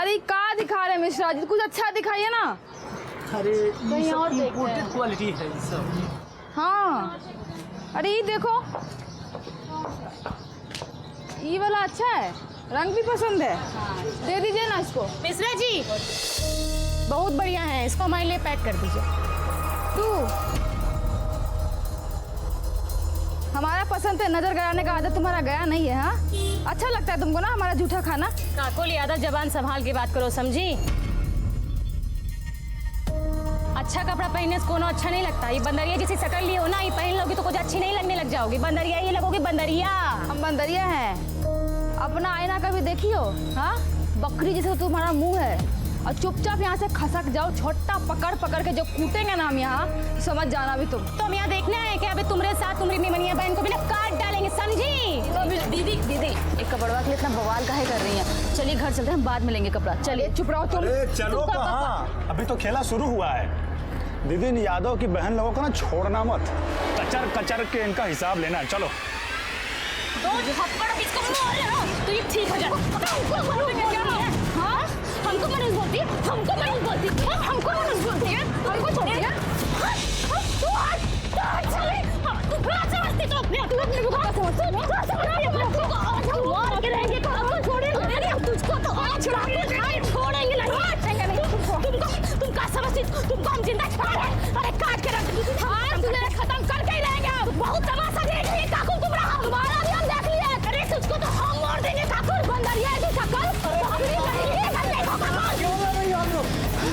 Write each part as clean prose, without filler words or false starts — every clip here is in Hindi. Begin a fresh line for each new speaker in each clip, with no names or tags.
अरे क्या दिखा रहे मिश्रा जी, कुछ अच्छा दिखाइए ना।
अरे ये सब इम्पोर्टेड क्वालिटी है ये सब।
हाँ अरे ये देखो, ये वाला अच्छा है, रंग भी पसंद है, दे दीजिए ना इसको।
मिश्रा जी बहुत बढ़िया है, इसको हमारे लिए पैक कर दीजिए।
तू हमारा पसंद है, नजर गड़ाने का आदत तुम्हारा गया नहीं है। हाँ अच्छा लगता है तुमको ना हमारा जूठा खाना।
काकुल यादव जबान संभाल के बात करो, समझी? अच्छा कपड़ा पहनने से कोनो अच्छा नहीं लगता। ये बंदरिया जैसी शक्ल लिए हो ना, ये पहन लोगी तो कुछ अच्छी नहीं लगने लग जाओगी। बंदरिया ये लगोगी बंदरिया।
हम बंदरिया हैं, अपना आईना कभी देखियो। हाँ बकरी जैसे तुम्हारा मुंह है, और चुपचाप यहाँ से खसक जाओ। छोटा पकड़ पकड़ के जो कूटेंगे ना हम यहाँ, समझ जाना भी तुम यहाँ देखना है कि अभी तुम्हारे साथ तुम्हारी निमनिया बहन को भी ना काट डालेंगे, समझी? दीदी दीदी एक कपड़वा के लिए इतना बवाल काहे कर रही हैं? चलिए घर चलते हैं, हम बाद में लेंगे कपड़ा। चलिए चुप रहो तुम।
अरे चलो कहाँ, अभी तो खेला शुरू हुआ है। दीदी इन यादव की बहन लोगों को ना छोड़ना मत, कचर कचर के इनका हिसाब लेना है। चलो
दो थप्पड़ इसको मार लो तो ये ठीक हो जाए। हाँ हमको मनुष्य बोलती है, हमको मनुष्य बोलती है, हमको मनुष्य बोलती है, हमको छोड़ती है। समझती तो अपने अपने को मार के रहेंगे तो हमको छोड़ेंगे तुझको तो छोड़ेंगे नहीं। तुम क्या समझती, तुमको हम जिंदा छोड़ रहे हैं? अरे काट के रख तुझे खत्म करके ही रहेंगे। बहुत तमाशा देख लिए काकू, तुम रहा हमारा भी हम देख लिया। अरे तुझको तो हम मार देंगे काकू। बंदरिया की शक्ल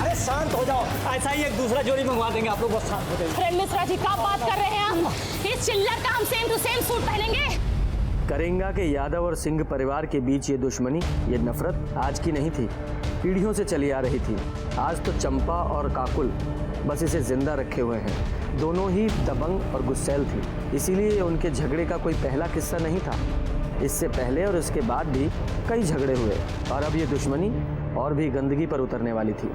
अरे शांत हो जाओ, ऐसा ही एक दूसरा जोड़ी मंगवा देंगे आप लोग, बस शांत हो जाइए।
अरे मिश्रा जी क्या बात कर रहे हैं आप? इस चिल्लर का हम सेम टू सेम सूट पहनेंगे।
करेंगा के यादव और सिंह परिवार के बीच ये दुश्मनी, ये नफरत आज की नहीं थी, पीढ़ियों से चली आ रही थी। आज तो चंपा और काकुल बस इसे जिंदा रखे हुए हैं। दोनों ही दबंग और गुस्सैल थी, इसीलिए उनके झगड़े का कोई पहला किस्सा नहीं था। इससे पहले और इसके बाद भी कई झगड़े हुए, और अब ये दुश्मनी और भी गंदगी पर उतरने वाली थी।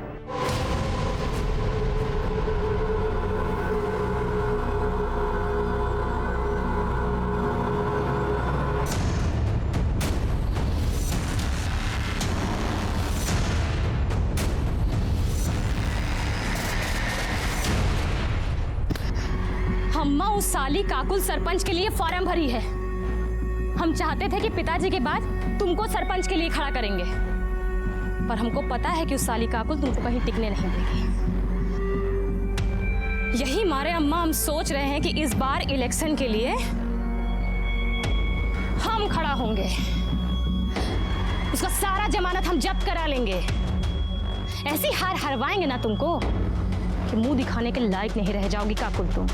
अम्मा उस साली काकुल सरपंच के लिए फॉर्म भरी है। हम चाहते थे कि पिताजी के बाद तुमको सरपंच के लिए खड़ा करेंगे, पर हमको पता है कि उस साली काकुल तुमको कहीं टिकने नहीं देगी। यही मारे अम्मा हम सोच रहे हैं कि इस बार इलेक्शन के लिए हम खड़ा होंगे। उसका सारा जमानत हम जब्त करा लेंगे। ऐसी हार हरवाएंगे ना तुमको कि मुंह दिखाने के लायक नहीं रह जाओगी काकुल तुम।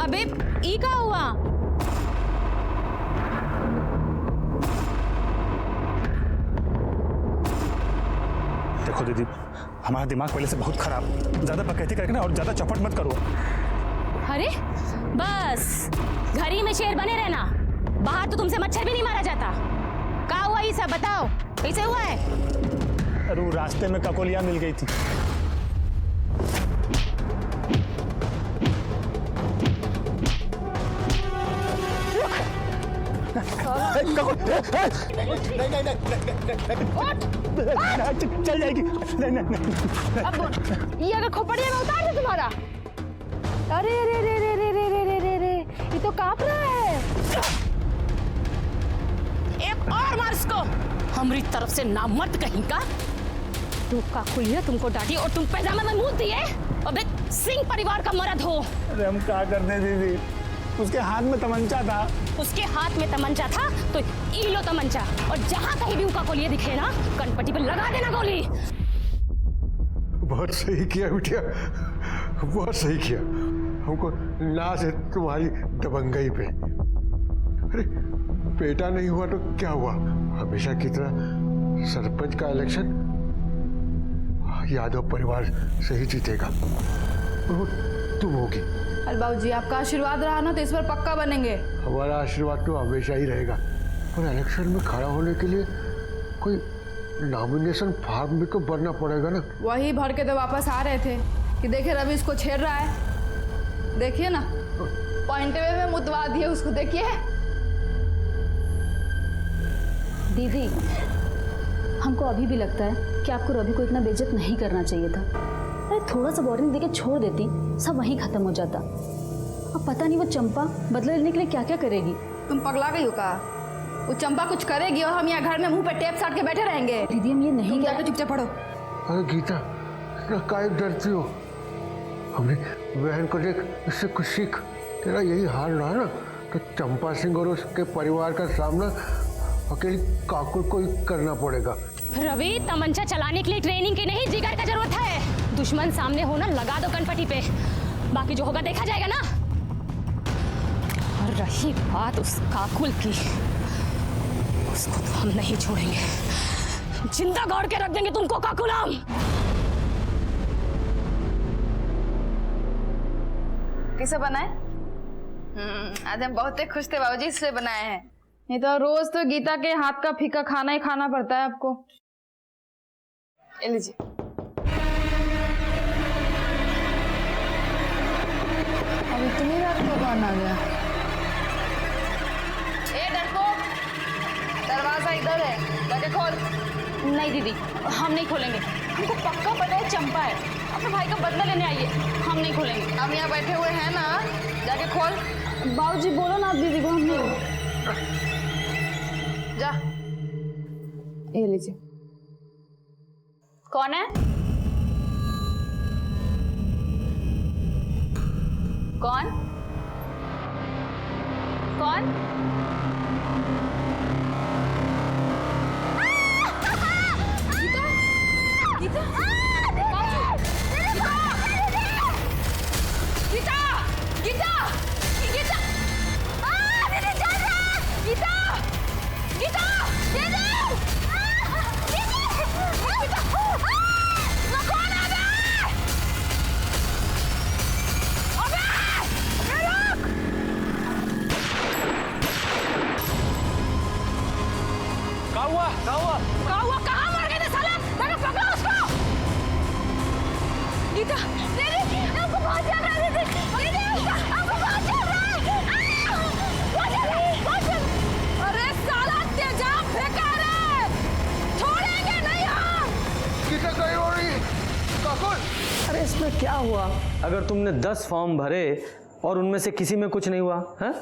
अबे ई का हुआ?
देखो दीदी, हमारा दिमाग पहले से बहुत खराब, ज्यादा बकैती करके ना और ज्यादा चौपट मत करो।
अरे बस घर में शेर बने रहना, बाहर तो तुमसे मच्छर भी नहीं मारा जाता। क्या हुआ ये सब बताओ, कैसे हुआ है?
अरे वो रास्ते में ककोलिया मिल गई थी। चल जाएगी।
अब ये अगर खोपड़िया में उतार दे तुम्हारा। अरे रे रे रे रे रे रे रे रे रे, ये तो कांप रहा है।
एक और मार इसको, हमारी तरफ से नामर्द कहीं का। तू काकुलिया तुमको डांटी और तुम पैजामा में मुंह दिए। अबे सिंह परिवार का मर्द हो।
अरे हम क्या करते दीदी, उसके हाथ में तमंचा था।
उसके हाथ में तमंचा था तो ई लो तमंचा, और जहां कहीं भी उनका गोली दिखे ना, कनपट्टी पे लगा देना गोली।
बहुत सही किया बिटिया, बहुत सही किया। हमको नाज है तुम्हारी दबंगई पे। अरे बेटा नहीं हुआ तो क्या हुआ, हमेशा की तरह सरपंच का इलेक्शन यादव परिवार से ही जीतेगा, और वो तुम होगी।
अरे बाबूजी आपका आशीर्वाद रहा ना तो इस बार पक्का बनेंगे।
हमारा आशीर्वाद तो हमेशा ही रहेगा, पर इलेक्शन में खड़ा होने के लिए कोई नॉमिनेशन फॉर्म भी तो भरना पड़ेगा ना।
वही भर के तो वापस आ रहे थे, कि देखिए रवि इसको छेड़ रहा है, देखिए ना पॉइंट वे में मुतवा दिए उसको, देखिए।
दीदी, हमको अभी भी लगता है कि आपको रवि को इतना बेइज्जत नहीं करना चाहिए था। अरे थोड़ा सा वार्निंग देके छोड़ देती, सब वहीं खत्म हो जाता। अब पता नहीं वो चंपा बदला लेने के लिए क्या क्या करेगी।
तुम पगला गई हो का? वो चंपा कुछ करेगी और हम यहाँ घर में मुंह पे टेप साट के बैठे रहेंगे।
दीदी हम ये नहीं
तुम
कह
जाके चुपचाप पढ़ो।
अरे गीता, इतना काहे डरती हो? हमने बहन को देख, इससे कुछ सीख। तेरा यही हाल रहा ना तो चंपा सिंह और उसके परिवार का सामना अकेली काकुल को ही करना पड़ेगा।
रवि, तमंचा चलाने के लिए ट्रेनिंग की नहीं, जिगर का जरूरत है। दुश्मन सामने हो ना, लगा दो कनपटी पे, बाकी जो होगा देखा जाएगा ना। और रही बात उस काकुल की, उसको तो हम नहीं छोड़ेंगे, जिंदा गाड़ के रख देंगे तुमको काकुलम।
किसे बनाए? आज हम बहुत ही खुश थे बाबूजी, इसलिए बनाए हैं। नहीं तो रोज तो गीता के हाथ का फीका खाना ही खाना पड़ता है आपको। ये लीजिए। अब इतनी रात को कौन आ गया? ए डरपोक, दरवाजा इधर है, जाके खोल।
नहीं दीदी, हम नहीं खोलेंगे। हमको पक्का पता है चंपा है, अपने भाई का बदला लेने आई है, हम नहीं खोलेंगे।
हम यहाँ बैठे हुए हैं ना, जाके खोल।
बाबूजी बोलो ना आप दीदी को, हम नहीं।
जा, ये लीजिए।
कौन है? कौन? कौन?
गीता, गीता, गीता, दीदी चल रहा है। गीता, गीता, दीदी, गीता, वो कौन आ गया? अबे, रुक!
क्या हुआ? क्या हुआ?
कहाँ मर गए थे साले? देखो पकड़ो उसको। गीता, दीदी, हमको बहुत चल रहा है दीदी, हमको बहुत चल रहा है। बहुत चल। अरे साला तेजाब फेंका रे, छोड़ेंगे नहीं हम।
गीता कहीं हो रही? काकुल,
अरे इसमें क्या हुआ? अगर तुमने 10 फॉर्म भरे और उनमें से किसी में कुछ नहीं हुआ है,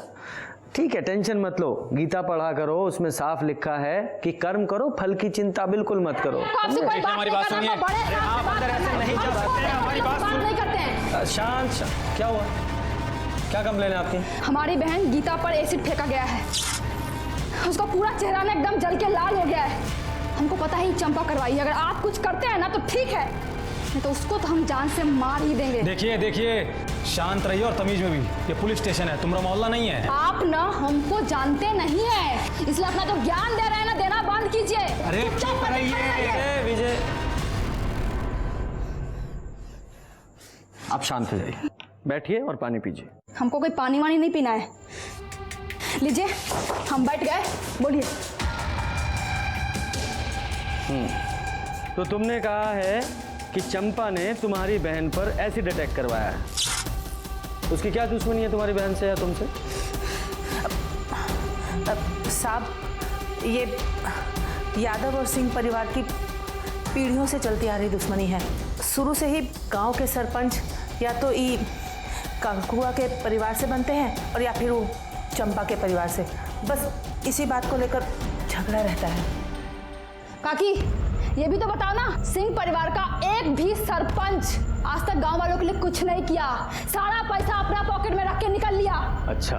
ठीक है, टेंशन मत लो। गीता पढ़ा करो, उसमें साफ लिखा है कि कर्म करो, फल की चिंता बिल्कुल मत करो।
आपसे कोई बात
हमारी
नहीं
बात
करना,
सुनिए।
बड़े
अरे
साहब
आप
से
अंदर
बात
ऐसे
करना,
नहीं जा
हम
सकते हैं, हमारी बात
बात
सुन।
नहीं करते हैं।
शांत शांत, क्या हुआ? क्या कंप्लेन है आपकी?
हमारी बहन गीता पर एसिड फेंका गया है, उसका पूरा चेहरा ना एकदम जल के लाल हो गया है। हमको पता है चंपा करवाई है, अगर आप कुछ करते हैं ना तो ठीक है, नहीं तो उसको तो हम जान से मार ही देंगे।
देखिए देखिए, शांत रहिए और तमीज में भी, ये पुलिस स्टेशन है, तुम्हारा मोहल्ला नहीं है।
आप ना हमको जानते नहीं है, इसलिए अपना जो ज्ञान दे रहे हैं ना, देना बंद कीजिए।
अरे चुप रहिए।
विजय, आप शांत हो जाइए, बैठिए और पानी पीजिए।
हमको कोई पानी वानी नहीं पीना है। लीजिए, हम बैठ गए, बोलिए।
तो तुमने कहा है कि चंपा ने तुम्हारी बहन पर एसिड अटैक करवाया है, उसकी क्या दुश्मनी है तुम्हारी बहन से या तुमसे?
साहब, ये यादव और सिंह परिवार की पीढ़ियों से चलती आ रही दुश्मनी है। शुरू से ही गांव के सरपंच या तो ई काकुआ के परिवार से बनते हैं और या फिर वो चंपा के परिवार से, बस इसी बात को लेकर झगड़ा रहता है।
काकी, ये भी तो बताओ ना, सिंह परिवार का एक भी सरपंच आज तक गांव वालों के लिए कुछ नहीं किया, सारा पैसा अपना पॉकेट में रख के निकल लिया।
अच्छा,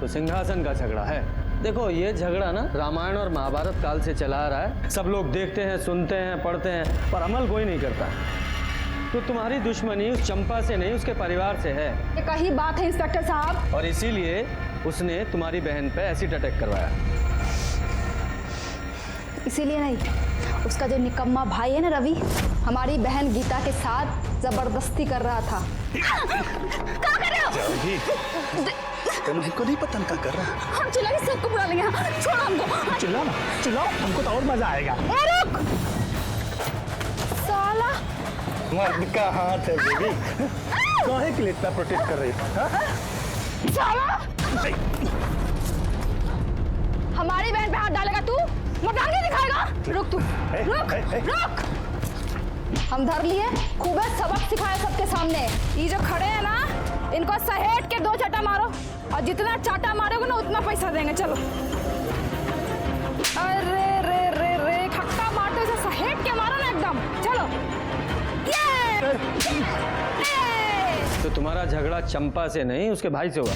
तो सिंहासन का झगड़ा है। देखो, ये झगड़ा ना रामायण और महाभारत काल से चला आ रहा है, सब लोग देखते हैं, सुनते हैं, पढ़ते हैं, पर अमल कोई नहीं करता। तो तुम्हारी दुश्मनी उस चंपा से नहीं, उसके परिवार से है।
ये कही बात है इंस्पेक्टर साहब,
और इसीलिए उसने तुम्हारी बहन पे एसिड अटैक करवाया।
इसीलिए नहीं, उसका जो निकम्मा भाई है ना रवि, हमारी बहन गीता के साथ जबरदस्ती कर रहा था। क्या कर रहे हो?
तुमको नहीं पता क्या कर रहा है?
हम चिल्लाएंगे, सबको बुला लेंगे। छोड़ो हमको।
चिल्लाओ ना, चिल्लाओ, हमको तो और मजा आएगा।
रुक! साला
मर्द का हाथ है बेबी। काहे के लिए इतना प्रोटेक्ट कर रही है?
हमारी बहन पे हाथ डालेगा तू? मजाक नहीं दिखाएगा? रुक तू, रुक, रुक। हम धर लिए, खूब सबक सिखाए सबके सामने। ये जो खड़े हैं ना, इनको सहेट के 2 चाटा मारो, और जितना चाटा मारोगे ना उतना पैसा देंगे। चलो। अरे रे रे रे, खट्टा मारते इसे सहेट के मारो ना एकदम। चलो। ये
तो तुम्हारा झगड़ा चंपा से नहीं उसके भाई से हुआ?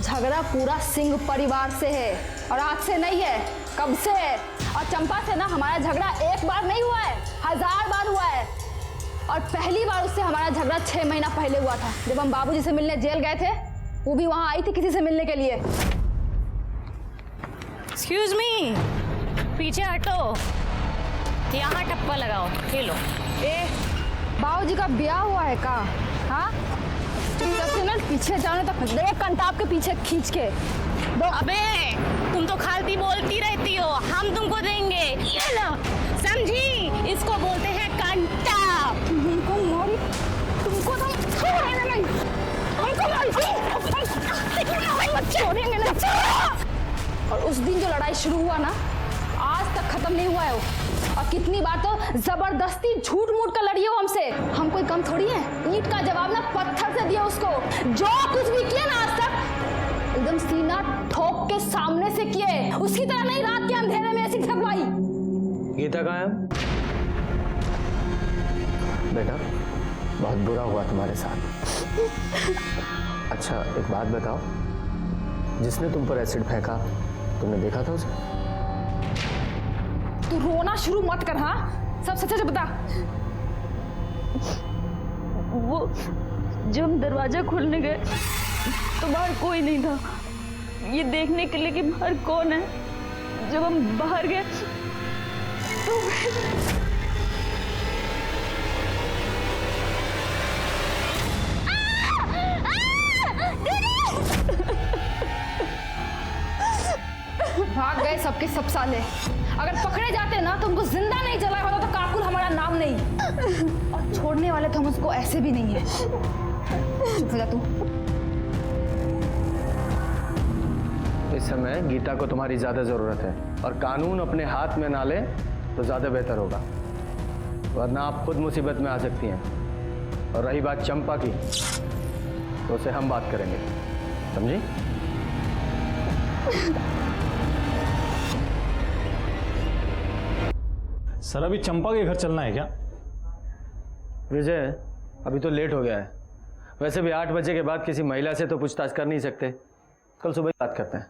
झगड़ा पूरा सिंह परिवार से है, और आज से नहीं है, कब से है। और चंपा से ना हमारा झगड़ा एक बार नहीं हुआ है, 1000 बार हुआ है। और पहली बार उससे हमारा झगड़ा 6 महीना पहले हुआ था, जब हम बाबूजी से मिलने जेल गए थे। वो भी वहां आई थी किसी से मिलने के लिए।
एक्सक्यूज मी, पीछे हटो, यहाँ टप्पा लगाओ, खेलो।
ए, बाबूजी का ब्याह हुआ है का? हाँ, सबसे ना पीछे जाने तक देख कंटाप के पीछे खींच के दो।
अबे तुम तो खालती बोलती रहती हो, हम तुमको देंगे, ये लो, समझी? इसको बोलते हैं कंटाप।
तुमको मारी, तुमको तो छोड़ेंगे नहीं, हमको छोड़ेंगे नहीं। और उस दिन जो लड़ाई शुरू हुआ ना, आज तक खत्म नहीं हुआ है वो। और कितनी बार तो जबरदस्ती झूठ मूठ कर लड़ी है वो हमसे। हम कोई कम थोड़ी है, ईंट का जवाब ना पत्थर से दिया उसको। जो कुछ भी किया ना आज तक, एकदम सीना ठोक के सामने से किए। उसकी तरह नहीं रात के अंधेरे में ऐसी ठगवाई।
गीता कहाँ है? बेटा, बहुत बुरा हुआ तुम्हारे साथ। अच्छा एक बात बताओ, जिसने तुम पर एसिड फेंका तुमने देखा था उसे?
तू रोना शुरू मत कर। हाँ, सब सच सच बता।
वो जब हम दरवाजा खोलने गए तो बाहर कोई नहीं था, ये देखने के लिए कि बाहर कौन है। जब हम बाहर गए तो
भाग गए सबके सब साले। अगर पकड़े जाते ना तो हमको जिंदा नहीं जलाया होता तो काकुल हमारा नाम नहीं। और छोड़ने वाले तो हम उसको ऐसे भी नहीं है। चुप हो जा तू।
इस समय गीता को तुम्हारी ज्यादा जरूरत है, और कानून अपने हाथ में ना ले तो ज्यादा बेहतर होगा, वरना आप खुद मुसीबत में आ सकती हैं। और रही बात चंपा की, तो उसे हम बात करेंगे, समझी?
सर अभी चंपा के घर चलना है क्या?
विजय, अभी तो लेट हो गया है। वैसे भी 8 बजे के बाद किसी महिला से तो पूछताछ कर नहीं सकते, कल सुबह बात करते हैं।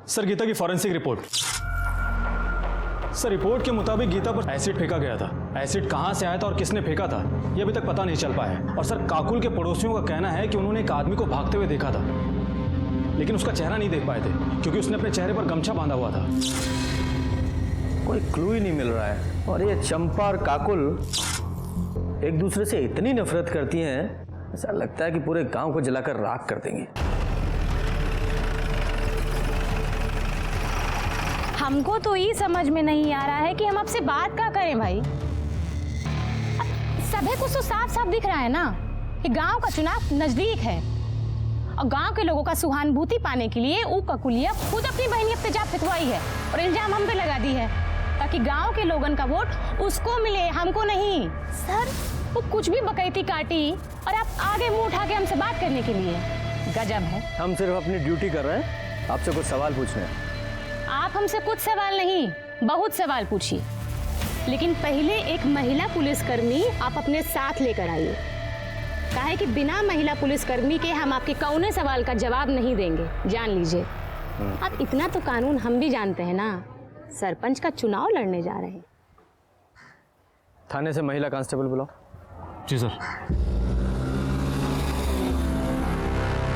सर गीता की फॉरेंसिक रिपोर्ट। सर रिपोर्ट के मुताबिक गीता पर एसिड फेंका गया था। एसिड कहां से आया था और किसने फेंका था ये अभी तक पता नहीं चल पाया है। और सर काकुल के पड़ोसियों का कहना है कि उन्होंने एक आदमी को भागते हुए देखा था, लेकिन उसका चेहरा नहीं देख पाए थे क्योंकि उसने अपने चेहरे पर गमछा बांधा हुआ था।
कोई क्लू ही नहीं मिल रहा है। और ये चंपा और काकुल एक दूसरे से इतनी नफरत करती हैं, ऐसा लगता है कि पूरे गांव को जलाकर राख कर देंगे।
हमको तो ये समझ में नहीं आ रहा है कि हम आपसे बात क्या करें भाई। सभी कुछ तो साफ साफ दिख रहा है ना कि गांव का चुनाव नजदीक है, और गांव के लोगों का सहानुभूति पाने के लिए वो ककुलिया खुद अपनी बहनी पे जा पिटवाई है और इल्जाम हम पे लगा दी है, ताकि गांव के लोगन का वोट उसको मिले, हमको नहीं। सर वो कुछ भी बकैती काटी और आप आगे मुंह उठा के हमसे बात करने के लिए, गजब है।
हम सिर्फ अपनी ड्यूटी कर रहे हैं, आपसे कुछ सवाल पूछने हैं।
आप हमसे कुछ सवाल नहीं, बहुत सवाल पूछिए, लेकिन पहले एक महिला पुलिसकर्मी आप अपने साथ लेकर आइए। काहे कि बिना महिला पुलिसकर्मी के हम आपके कौने सवाल का जवाब नहीं देंगे, जान लीजिए। अब इतना तो कानून हम भी जानते हैं ना, सरपंच का चुनाव लड़ने जा रहे हैं।
थाने से महिला कांस्टेबल बुलाओ।
जी सर।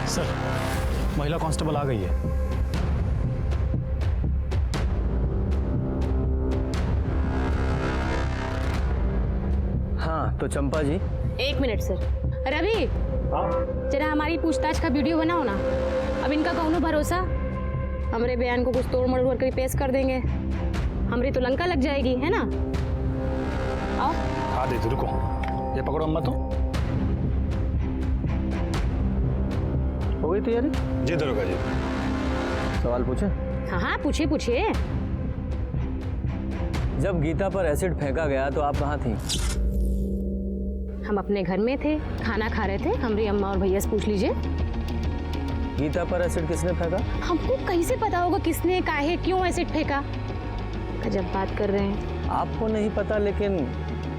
सर महिला कांस्टेबल आ गई है।
हाँ तो चंपा जी।
1 मिनट सर। रवि, जरा हमारी पूछताछ का वीडियो बनाओ ना। अब इनका कौनो भरोसा, हमारे बयान को कुछ तोड़ मरोड़ करके पेश कर देंगे, हमारी तो लंका लग जाएगी, है ना? आओ।
हाँ दीदी रुको, ये पकड़ो अम्मा। तो
हो गई तैयारी?
जी दरोगा जी।
सवाल पूछे?
हाँ हाँ, पूछिए पूछिए।
जब गीता पर एसिड फेंका गया तो आप कहाँ थी?
हम अपने घर में थे, खाना खा रहे थे। हमारी अम्मा और भैया से पूछ लीजिए।
गीता पर एसिड किसने फेंका?
हमको कैसे पता होगा किसने, काहे, क्यों एसिड फेंका? जब बात कर रहे हैं।
आपको नहीं पता, लेकिन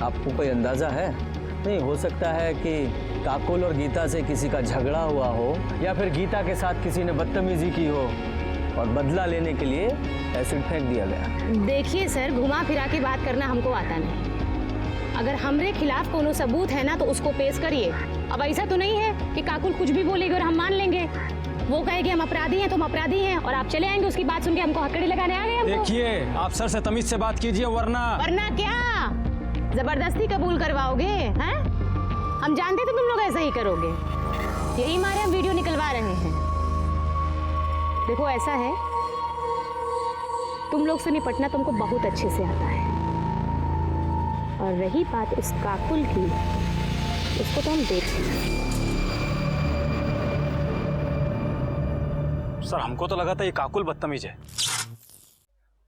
आपको कोई अंदाजा है? नहीं हो सकता है कि काकुल और गीता से किसी का झगड़ा हुआ हो, या फिर गीता के साथ किसी ने बदतमीजी की हो और बदला लेने के लिए एसिड फेंक दिया गया।
देखिए सर, घुमा फिरा के बात करना हमको आता नहीं। अगर हमरे खिलाफ कोनो सबूत है ना तो उसको पेश करिए। अब ऐसा तो नहीं है कि काकुल कुछ भी बोलेगी और हम मान लेंगे। वो कहेगी हम अपराधी हैं तो हम अपराधी हैं, और आप चले आएंगे उसकी बात सुन के हमको हथकड़ी लगाने आ गए हमको।
देखिए आप सर से तमीज से बात कीजिए, वरना
क्या जबरदस्ती कबूल करवाओगे? हैं? हम जानते थे तुम लोग ऐसा ही करोगे, यही मारे हम वीडियो निकलवा रहे हैं। देखो ऐसा है, तुम लोग से निपटना तुमको बहुत अच्छे से आता है, और रही बात उस काकुल की, उसको तो हम देख लेंगे।
सर हमको तो लगा था ये काकुल बदतमीज है,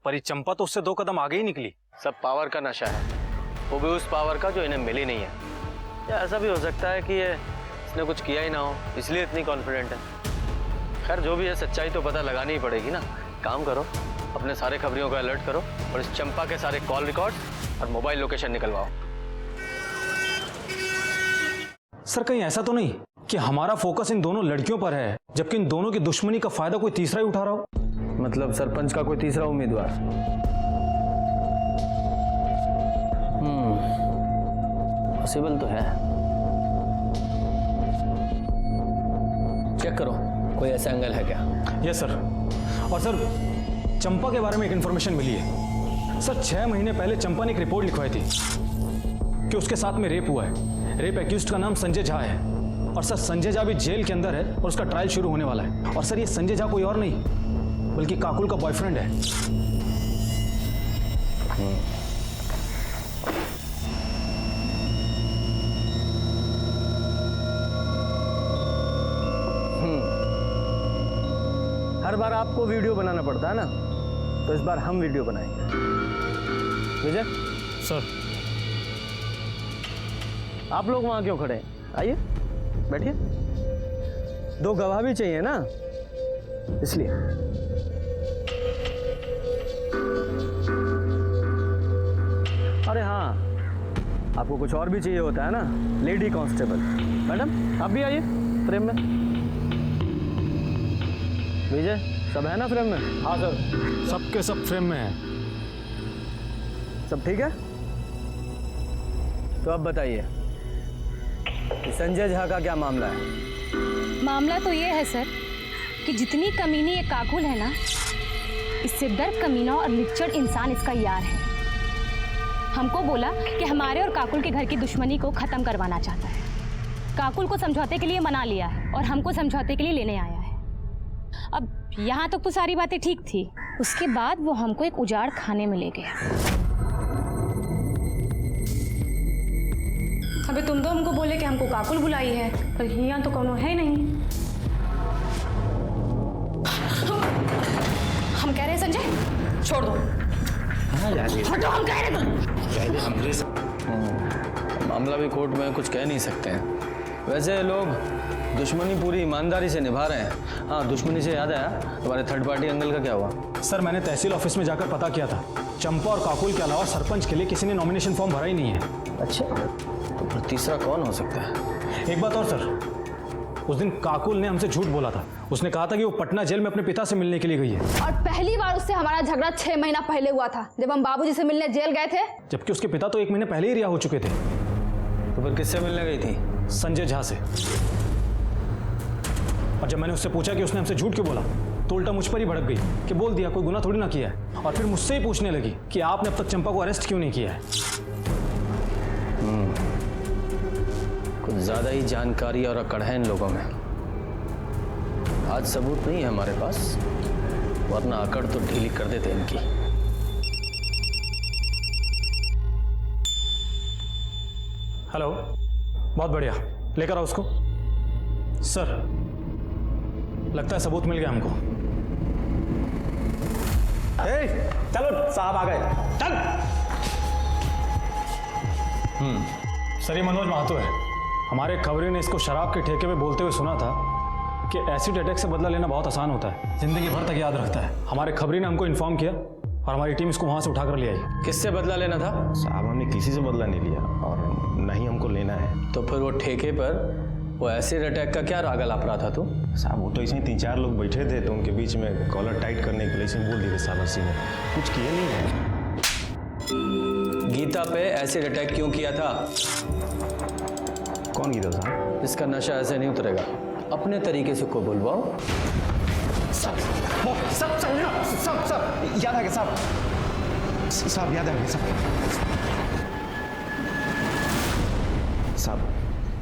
पर ये चंपा तो उससे 2 कदम आगे ही निकली।
सब पावर का नशा है, वो भी उस पावर का जो इन्हें मिली नहीं है। या ऐसा भी हो सकता है कि ये इसने कुछ किया ही ना हो, इसलिए इतनी कॉन्फिडेंट है। खैर जो भी है, सच्चाई तो पता लगानी ही पड़ेगी ना। काम करो, अपने सारे खबरियों को अलर्ट करो और इस चंपा के सारे कॉल रिकॉर्ड और मोबाइल लोकेशन निकलवाओ।
सर कहीं ऐसा तो नहीं कि हमारा फोकस इन दोनों लड़कियों पर है, जबकि इन दोनों की दुश्मनी का फायदा कोई तीसरा ही उठा रहा हो?
मतलब सरपंच का कोई तीसरा उम्मीदवार? पॉसिबल तो है। चेक करो, कोई ऐसा एंगल है क्या?
Yes sir. और सर चंपा के बारे में एक इन्फॉर्मेशन मिली है। सर 6 महीने पहले चंपा ने एक रिपोर्ट लिखवाई थी कि उसके साथ में रेप हुआ है। रेप एक्यूज्ड का नाम संजय झा है, और सर संजय झा भी जेल के अंदर है और उसका ट्रायल शुरू होने वाला है। और सर ये संजय झा कोई और नहीं बल्कि काकुल का बॉयफ्रेंड है।
हर बार आपको वीडियो बनाना पड़ता है ना, तो इस बार हम वीडियो बनाएंगे। विजय
सर
आप लोग वहां क्यों खड़े हैं? आइए बैठिए। 2 गवाह भी चाहिए ना, इसलिए। अरे हाँ, आपको कुछ और भी चाहिए होता है ना, लेडी कांस्टेबल। मैडम आप भी आइए फ्रेम में। विजय सब है ना फ्रेम में?
हाँ सर, सबके सब फ्रेम में है।
सब ठीक है? तो अब बताइए कि संजय झा का क्या मामला है?
मामला तो ये है सर कि जितनी कमीनी ये काकुल है ना, इससे दर्द कमीना और निच्चड़ इंसान इसका यार है। हमको बोला कि हमारे और काकुल के घर की दुश्मनी को खत्म करवाना चाहता है। काकुल को समझौते के लिए मना लिया है और हमको समझौते के लिए लेने आया है। अब यहाँ तक तो सारी बातें ठीक थी, उसके बाद वो हमको एक उजाड़ खाने में ले गया। अबे तुम तो हमको बोले कि हमको काकुल बुलाई है, पर यहाँ तो कोनो है नहीं। हम कह रहे हैं संजय छोड़ दो। हटो, हम कह रहे
मामला भी कोर्ट में कुछ कह नहीं सकते हैं। वैसे लोग दुश्मनी पूरी ईमानदारी से निभा रहे हैं। हाँ, दुश्मनी से याद आया, तुम्हारे थर्ड पार्टी एंगल का क्या हुआ?
सर मैंने तहसील ऑफिस में जाकर पता किया था, चंपा और काकुल के अलावा सरपंच के लिए किसी ने नॉमिनेशन फॉर्म भरा ही नहीं है।
अच्छा, तो फिर तीसरा कौन हो सकता है?
एक बात और सर, उस दिन काकुल ने हमसे झूठ बोला था। उसने कहा था कि वो पटना जेल में अपने पिता से मिलने के लिए गई है।
और पहली बार उससे हमारा झगड़ा 6 महीना पहले हुआ था, जब हम बाबूजी से मिलने जेल गए थे।
जबकि उसके पिता तो 1 महीने पहले ही रिहा हो चुके थे।
तो फिर किससे मिलने गई थी?
संजय झा से। और जब मैंने उससे पूछा कि उसने हमसे झूठ क्यों बोला, तो उल्टा मुझ पर ही भड़क गई कि बोल दिया, कोई गुनाह थोड़ी ना किया है। और फिर मुझसे ही पूछने लगी कि आपने अब तक चंपा को अरेस्ट क्यों नहीं किया है।
कुछ ज्यादा ही जानकारी और अकड़ है इन लोगों में। आज सबूत नहीं है हमारे पास, वरना अकड़ तो ढीली कर देते इनकी।
हेलो, बहुत बढ़िया, लेकर आओ उसको। सर, लगता है सबूत मिल गया हमको।
चलो साहब आ गए, चल।
सर, ये मनोज महतो है। हमारे खबरी ने इसको शराब के ठेके में बोलते हुए सुना था कि एसिड अटैक से बदला लेना बहुत आसान होता है, जिंदगी भर तक याद रखता है। हमारे खबरी ने हमको इन्फॉर्म किया और हमारी टीम इसको वहां से उठाकर ले आई।
किससे बदला लेना था?
साहब हमने किसी से बदला नहीं लिया और न ही हमको लेना है।
तो फिर वो ठेके पर वो एसिड अटैक का क्या राग अलाप रहा था तू?
साहब वो तो ऐसे ही 3-4 लोग बैठे थे तो उनके बीच में कॉलर टाइट करने के लिए ऐसे बोल दिए साबर सिंह ने, कुछ किए नहीं है।
गीता पे एसिड अटैक क्यों किया था?
कौन गीता साहब?
इसका नशा ऐसे नहीं उतरेगा, अपने तरीके से को बुलवाओ।
सब याद आ गया साहब, साहब याद आ गया साहब।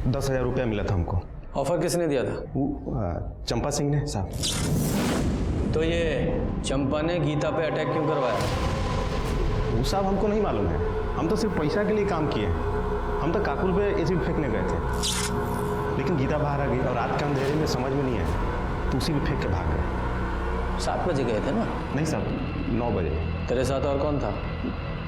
10,000 रुपया मिला था हमको।
ऑफर किसने दिया था?
चंपा सिंह ने साहब।
तो ये चंपा ने गीता पे अटैक क्यों करवाया?
वो साहब हमको नहीं मालूम है, हम तो सिर्फ पैसा के लिए काम किए। हम तो काकुल पे एसिड फेंकने गए थे, लेकिन गीता बाहर आ गई और रात के अंधेरे में समझ में नहीं आया तो उसी में फेंक के भाग गए।
7 बजे गए थे ना?
नहीं साहब, 9 बजे।
तेरे साथ और कौन था?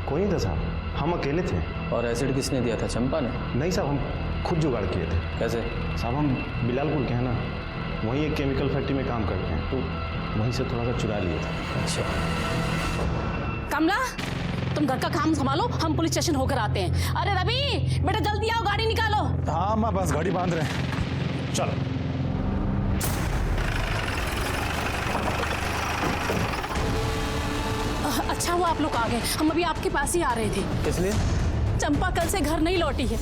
कोई नहीं था साहब, हम अकेले थे।
और एसिड किसने दिया था? चंपा ने?
नहीं साहब, हम खुद जुगाड़ किए थे।
कैसे?
साहब हम बिलालपुर के हैं ना, वहीं एक केमिकल फैक्ट्री में काम करते हैं, तो वहीं से थोड़ा सा चुरा लिए थे।
अच्छा।
कमला, तुम घर का काम संभालो, हम पुलिस स्टेशन होकर आते हैं। अरे रवि बेटा जल्दी आओ, गाड़ी निकालो।
हाँ माँ, बस गाड़ी बांध रहे हैं, चलो।
अच्छा हुआ आप लोग आ गए, हम अभी आपके पास ही आ रहे थे।
इसलिए?
चंपा कल से घर नहीं लौटी है।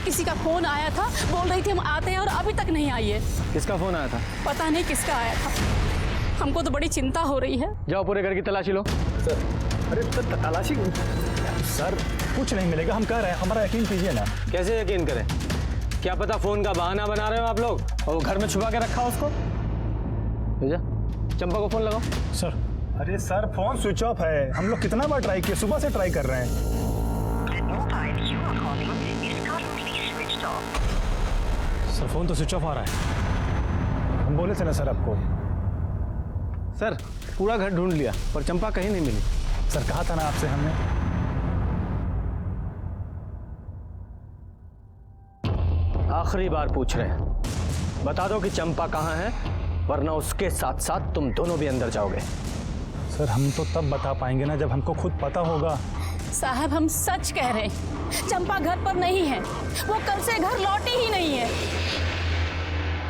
किसी का फोन आया था, बोल रही थी हम आते हैं और अभी तक नहीं आई है।
किसका फोन आया था?
पता नहीं किसका आया था, हमको तो बड़ी चिंता हो रही है।
जाओ पूरे घर की तलाशी लो।
अरे तलाशी सर, कुछ नहीं मिलेगा, हम कह रहे हैं, हमारा यकीन कीजिए ना।
कैसे यकीन करें? क्या पता फोन का बहाना बना रहे हो आप लोग और वो घर में छुपा के रखा उसको। भेजा, चंपा को फोन लगाओ।
सर,
अरे सर फोन स्विच ऑफ है, हम लोग कितना बार ट्राई किए, सुबह से ट्राई कर रहे हैं।
सर फोन तो स्विच ऑफ आ रहा है।
हम बोले थे ना सर आपको।
सर पूरा घर ढूंढ लिया पर चंपा कहीं नहीं मिली।
सर कहा था ना आपसे हमने।
आखिरी बार पूछ रहे हैं, बता दो कि चंपा कहाँ है, वरना उसके साथ साथ तुम दोनों भी अंदर जाओगे।
सर हम तो तब बता पाएंगे ना जब हमको खुद पता होगा।
साहब हम सच कह रहे हैं, चंपा घर पर नहीं है, वो कल से घर लौटी ही नहीं है।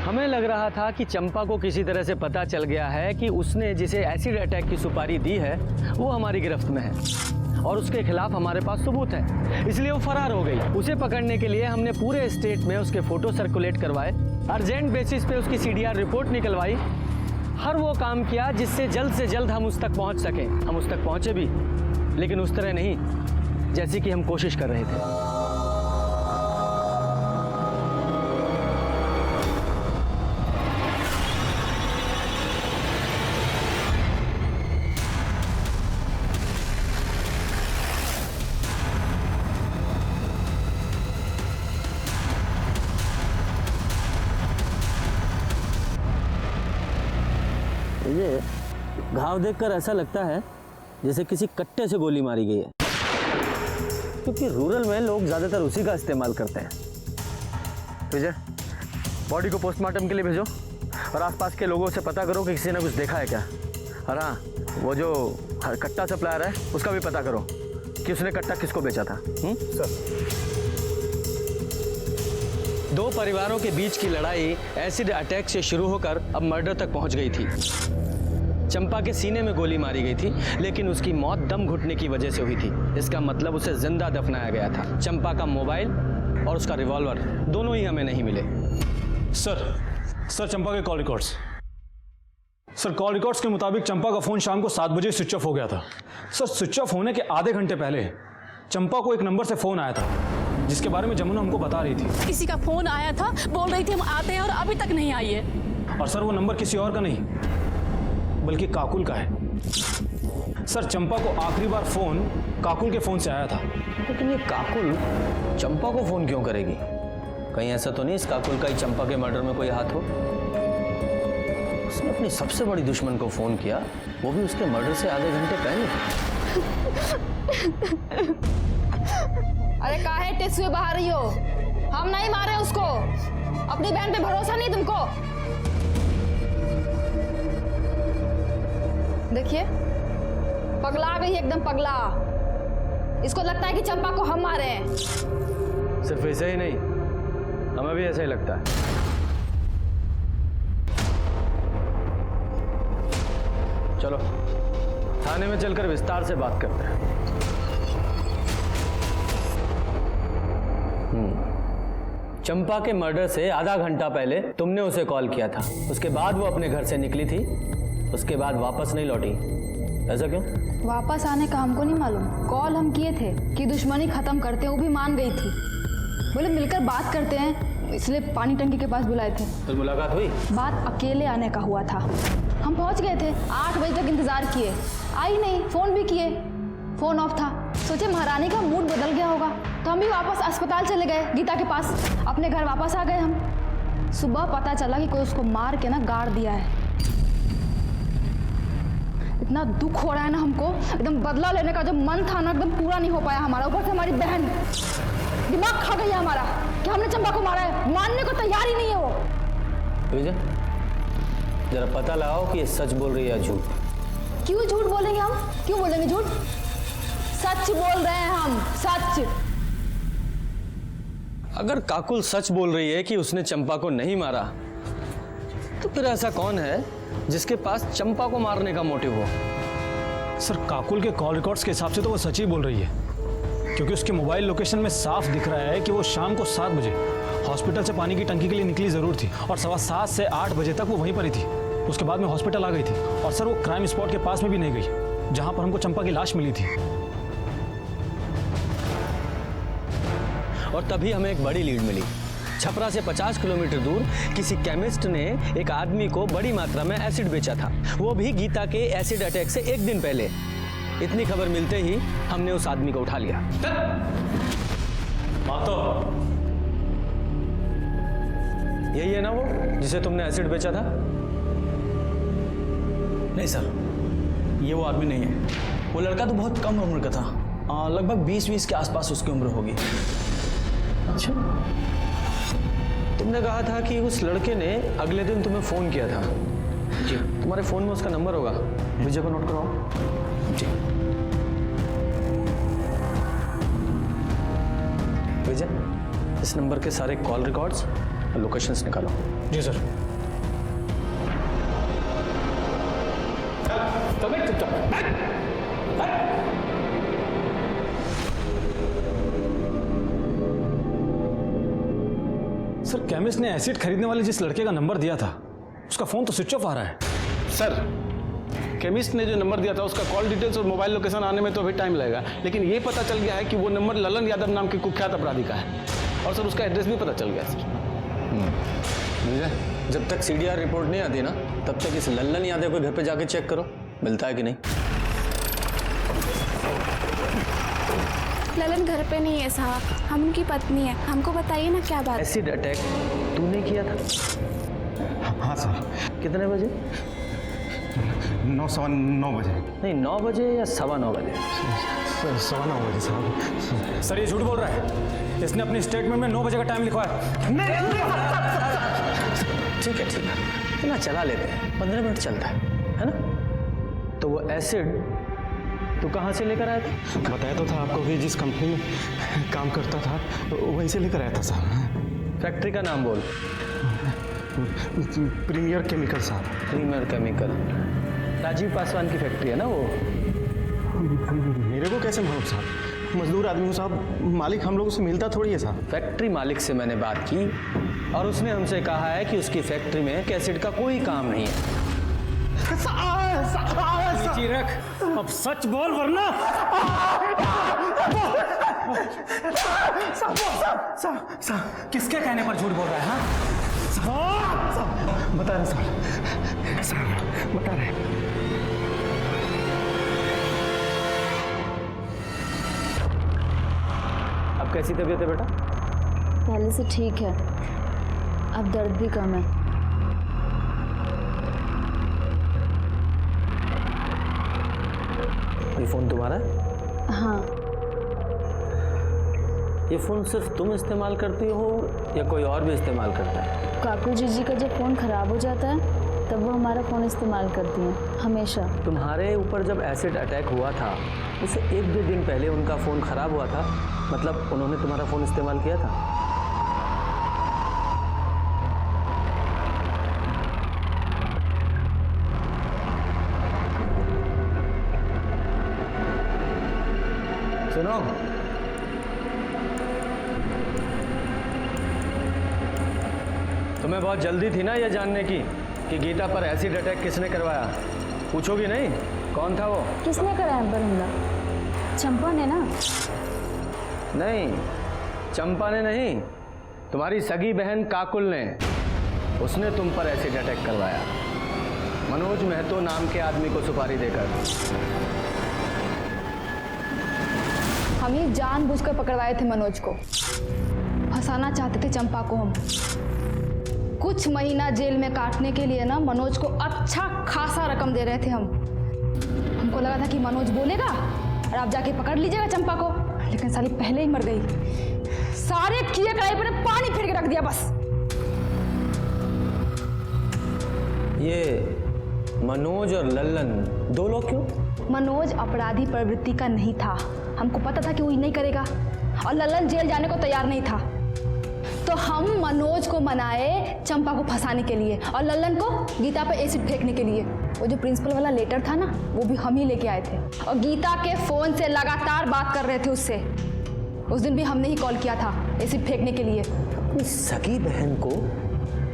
हमें लग रहा था कि चंपा को किसी तरह से पता चल गया है कि उसने जिसे एसिड अटैक की सुपारी दी है वो हमारी गिरफ्त में है और उसके खिलाफ हमारे पास सबूत है, इसलिए वो फरार हो गई। उसे पकड़ने के लिए हमने पूरे स्टेट में उसके फोटो सर्कुलेट करवाए, अर्जेंट बेसिस पे उसकी CDR रिपोर्ट निकलवाई, हर वो काम किया जिससे जल्द से जल्द हम उस तक पहुंच सकें। हम उस तक पहुंचे भी, लेकिन उस तरह नहीं जैसी कि हम कोशिश कर रहे थे। ये घाव देखकर ऐसा लगता है जैसे किसी कट्टे से गोली मारी गई है, क्योंकि रूरल में लोग ज़्यादातर उसी का इस्तेमाल करते हैं। विजय, बॉडी को पोस्टमार्टम के लिए भेजो और आसपास के लोगों से पता करो कि किसी ने कुछ देखा है क्या। और हाँ, वो जो कट्टा सप्लायर है उसका भी पता करो कि उसने कट्टा किसको बेचा था।
सर
2 परिवारों के बीच की लड़ाई एसिड अटैक से शुरू होकर अब मर्डर तक पहुंच गई थी। चंपा के सीने में गोली मारी गई थी, लेकिन उसकी मौत दम घुटने की वजह से हुई थी। इसका मतलब उसे जिंदा दफनाया गया था। चंपा का मोबाइल और उसका रिवॉल्वर दोनों ही हमें नहीं मिले।
सर चंपा के call records. Sir call records के मुताबिक चंपा का फोन शाम को 7 बजे स्विच ऑफ हो गया था। सर स्विच ऑफ होने के आधे घंटे पहले चंपा को एक नंबर से फोन आया था जिसके बारे में जमुना हमको बता रही थी।
किसी का फोन आया था, बोल रही थी हम आते हैं और अभी तक नहीं आई है।
और सर वो नंबर किसी और का नहीं बल्कि काकुल का है। सर, चंपा को आखिरी बार फोन काकुल के फोन से आया था।
लेकिन ये काकुल चंपा को फोन क्यों करेगी? कहीं ऐसा तो नहीं इस काकुल का ही चंपा के मर्डर में कोई हाथ हो? उसने अपनी सबसे बड़ी दुश्मन को फोन किया, वो भी उसके मर्डर से आधे घंटे पहले।
अरे काहे टेसुए बाहर रही हो? हम नहीं मारे उसको। अपनी बहन पे भरोसा नहीं तुमको? देखिए, पगला गई एकदम पगला। इसको लगता है कि चंपा को हम मारे हैं।
सिर्फ ऐसे ही नहीं, हमें भी ऐसा ही लगता है। चलो थाने में चलकर विस्तार से बात करते हैं। चंपा के मर्डर से आधा घंटा पहले तुमने उसे कॉल किया था, उसके बाद वो अपने घर से निकली थी, उसके बाद वापस नहीं लौटी। ऐसा क्यों?
वापस आने का हमको नहीं मालूम। कॉल हम किए थे कि दुश्मनी खत्म करते हैं, वो भी मान गई थी। बोले मिलकर बात करते हैं, इसलिए पानी टंकी के पास बुलाए थे।
तो मुलाकात हुई?
बात अकेले आने का हुआ था। हम पहुंच गए थे, 8 बजे तक इंतजार किए, आई नहीं। फोन भी किए, फोन ऑफ था। सोचे महारानी का मूड बदल गया होगा, तो हम भी वापस अस्पताल चले गए, गीता के पास। अपने घर वापस आ गए हम। सुबह पता चला कि कोई उसको मार के ना गाड़ दिया है। इतना दुख हो रहा है ना हमको, एकदम बदला लेने का जो मन था ना, एकदम पूरा नहीं हो पाया हमारा। ऊपर से हमारी बहन दिमाग खा गई है हमारा कि हमने चंपा को मारा है। मानने को तैयार ही नहीं है वो।
विजय, जरा पता लगाओ कि ये सच बोल रही है या झूठ।
क्यों झूठ बोलेंगे हम? क्यों बोलेंगे झूठ? सच बोल रहे हैं हम, सच।
अगर काकुल सच बोल रही है कि उसने चंपा को नहीं मारा, तो फिर ऐसा कौन है जिसके पास चंपा को मारने का मोटिव हो?
सर, काकुल के कॉल रिकॉर्ड्स के हिसाब से तो वो सच ही बोल रही है, क्योंकि उसके मोबाइल लोकेशन में साफ दिख रहा है कि वो शाम को 7 बजे हॉस्पिटल से पानी की टंकी के लिए निकली जरूर थी, और 7:15 से 8 बजे तक वो वहीं पर ही थी। उसके बाद में हॉस्पिटल आ गई थी। और सर, वो क्राइम स्पॉट के पास में भी नहीं गई जहां पर हमको चंपा की लाश मिली थी।
और तभी हमें एक बड़ी लीड मिली। छपरा से 50 किलोमीटर दूर किसी केमिस्ट ने एक आदमी को बड़ी मात्रा में एसिड बेचा था, वो भी गीता के एसिड अटैक से 1 दिन पहले। इतनी खबर मिलते ही हमने उस आदमी को उठा लिया। यही है ना वो जिसे तुमने एसिड बेचा था?
नहीं सर, ये वो आदमी नहीं है। वो लड़का तो बहुत कम उम्र का था, लगभग 20 के आसपास उसकी उम्र होगी।
अच्छा, तुमने कहा था कि उस लड़के ने अगले दिन तुम्हें फोन किया था। जी। तुम्हारे फोन में उसका नंबर होगा, विजय को नोट करवाओ।
जी।
विजय, इस नंबर के सारे कॉल रिकॉर्ड्स और लोकेशंस निकालो।
जी सर। सर, केमिस्ट ने एसिड खरीदने वाले जिस लड़के का नंबर दिया था, उसका फोन तो स्विच ऑफ आ रहा है।
सर, केमिस्ट ने जो नंबर दिया था उसका कॉल डिटेल्स और मोबाइल लोकेशन आने में तो अभी टाइम लगेगा, लेकिन ये पता चल गया है कि वो नंबर ललन यादव नाम के कुख्यात अपराधी का है। और सर, उसका एड्रेस भी पता चल गया सर।
विजय, जब तक सीडीआर रिपोर्ट नहीं आती ना, तब तक इस लल्लन यादव को घर पे जाके चेक करो, मिलता है कि नहीं।
ललन घर पे नहीं है साहब, हम उनकी पत्नी है। हमको बताइए ना क्या बात।
एसिड अटैक तूने किया था?
हाँ सर।
कितने बजे?
9:15 बजे।
नहीं, 9 बजे या 9:15 बजे?
9:15 बजे साहब।
सर, ये झूठ बोल रहा है। इसने अपनी स्टेटमेंट में 9 बजे का टाइम लिखवा है।
ठीक है, ठीक है, इतना चला लेते हैं, 15 मिनट चलता है ना? तो वो एसिड तू कहाँ से लेकर आया था?
बताया तो था आपको कि जिस कंपनी में काम करता था वहीं से लेकर आया था साहब।
फैक्ट्री का नाम बोल।
प्रीमियर केमिकल साहब।
प्रीमियर केमिकल, राजीव पासवान की फैक्ट्री है ना वो?
मेरे को कैसे मालूम साहब? मजदूर आदमी हूँ साहब, मालिक हम लोगों से मिलता थोड़ी है साहब।
फैक्ट्री मालिक से मैंने बात की और उसने हमसे कहा है कि उसकी फैक्ट्री में एसिड का कोई काम नहीं है।
रख, अब सच बोल वरना।
किसके कहने पर झूठ बोल रहा है? हाँ,
बता रहे साहब,
साहब बता रहे।
अब कैसी तबीयत है बेटा?
पहले से ठीक है, अब दर्द भी कम है।
ये फोन तुम्हारा है?
हाँ।
ये फोन सिर्फ तुम इस्तेमाल करती हो या कोई और भी इस्तेमाल करता है?
काकू जी का जब फ़ोन ख़राब हो जाता है तब वो हमारा फ़ोन इस्तेमाल करती हैं हमेशा।
तुम्हारे ऊपर जब एसिड अटैक हुआ था उससे 1-2 दिन पहले उनका फ़ोन ख़राब हुआ था, मतलब उन्होंने तुम्हारा फ़ोन इस्तेमाल किया था? सुनो, तुम्हें बहुत जल्दी थी ना ये जानने की कि गीता पर एसिड अटैक किसने करवाया? पूछोगी नहीं कौन था वो?
किसने कराया पर हमला? चंपा ने ना?
नहीं, चंपा ने नहीं, तुम्हारी सगी बहन काकुल ने। उसने तुम पर एसिड अटैक करवाया, मनोज महतो नाम के आदमी को सुपारी देकर।
हम ही जानबूझकर पकड़वाए थे मनोज को, फंसाना चाहते थे चंपा को हम। कुछ महीना जेल में काटने के लिए ना मनोज को अच्छा खासा रकम दे रहे थे हम। हमको लगा था कि मनोज बोलेगा और आप जाके पकड़ लीजिएगा चंपा को, लेकिन साली पहले ही मर गई। सारे किए कराई पर पानी फिर के रख दिया बस।
ये मनोज और लल्लन दो लोग क्यों?
मनोज अपराधी प्रवृत्ति का नहीं था, हमको पता था कि वो नहीं करेगा, और लल्लन जेल जाने को तैयार नहीं था। तो हम मनोज को मनाए चंपा को फंसाने के लिए और लल्लन को गीता पर एसिड फेंकने के लिए। वो जो प्रिंसिपल वाला लेटर था ना, वो भी हम ही लेके आए थे और गीता के फोन से लगातार बात कर रहे थे उससे। उस दिन भी हमने ही कॉल किया था एसिड फेंकने के लिए।
सगी बहन को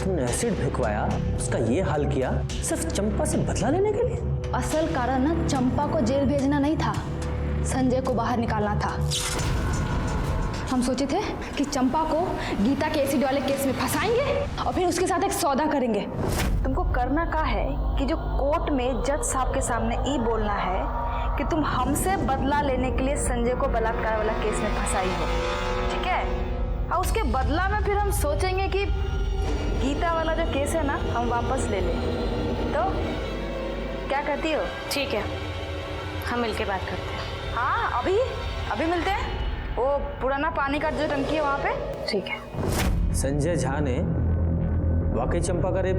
तुमने एसिड फेंकवाया, उसका ये हाल किया सिर्फ चंपा से बदला लेने के लिए?
असल कारण ना चंपा को जेल भेजना नहीं था, संजय को बाहर निकालना था। हम सोचे थे कि चंपा को गीता के एसिड वाले केस में फंसाएंगे और फिर उसके साथ एक सौदा करेंगे।
तुमको करना क्या है कि जो कोर्ट में जज साहब के सामने ये बोलना है कि तुम हमसे बदला लेने के लिए संजय को बलात्कार वाला केस में फंसाई हो, ठीक है? और उसके बदला में फिर हम सोचेंगे कि गीता वाला जो केस है ना हम वापस ले लें। तो क्या कहती हो?
ठीक है, हम मिलके बात करते हैं।
हाँ, अभी मिलते हैं। वो पुराना पानी का जो टंकी है वहाँ पे।
ठीक है।
संजय झा ने वाकई चंपा का रेप